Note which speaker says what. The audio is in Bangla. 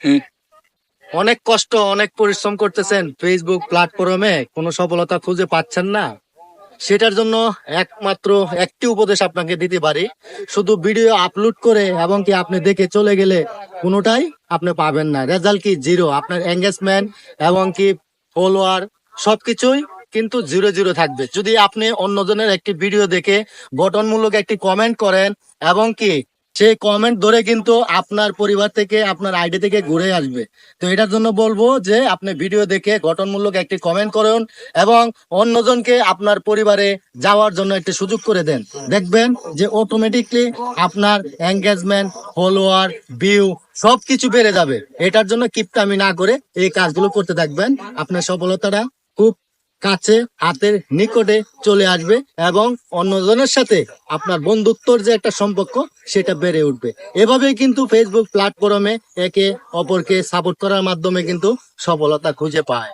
Speaker 1: হুম।
Speaker 2: অনেক কষ্ট, অনেক পরিশ্রম করতেছেন, ফেসবুক প্ল্যাটফর্মে কোনো সফলতা খুঁজে পাচ্ছেন না। সেটার জন্য একমাত্র একটি উপদেশ আপনাকে দিতে পারি, শুধু ভিডিও আপলোড করে এবং কি আপনি দেখে চলে গেলে কোনোটাই আপনি পাবেন না। রেজাল্ট কি জিরো, আপনার এঙ্গেজমেন্ট এবং কি ফলোয়ার সবকিছুই কিন্তু জিরো জিরো থাকবে। যদি আপনি অন্যজনের একটি ভিডিও দেখে গঠনমূলক একটি কমেন্ট করেন এবং কি সেই কমেন্ট ধরে কিন্তু আপনার পরিবার থেকে, আপনার আইডি থেকে ঘুরে আসবে। তো এটার জন্য বলবো যে আপনি ভিডিও দেখে গঠনমূলক একটি কমেন্ট করুন এবং অন্যজনকে আপনার পরিবারে যাওয়ার জন্য একটি সুযোগ করে দেন। দেখবেন যে অটোমেটিকলি আপনার এঙ্গেজমেন্ট, ফলোয়ার, ভিউ সবকিছু বেড়ে যাবে। এটার জন্য কিপটামি না করে এই কাজগুলো করতে থাকবেন, আপনার সফলতাটা খুব কাছে, হাতের নিকটে চলে আসবে এবং অন্যজনের সাথে আপনার বন্ধুত্বর যে একটা সম্পর্ক সেটা বেড়ে উঠবে। এভাবেই কিন্তু ফেসবুক প্ল্যাটফর্মে একে অপরকে সাপোর্ট করার মাধ্যমে কিন্তু সফলতা খুঁজে পায়।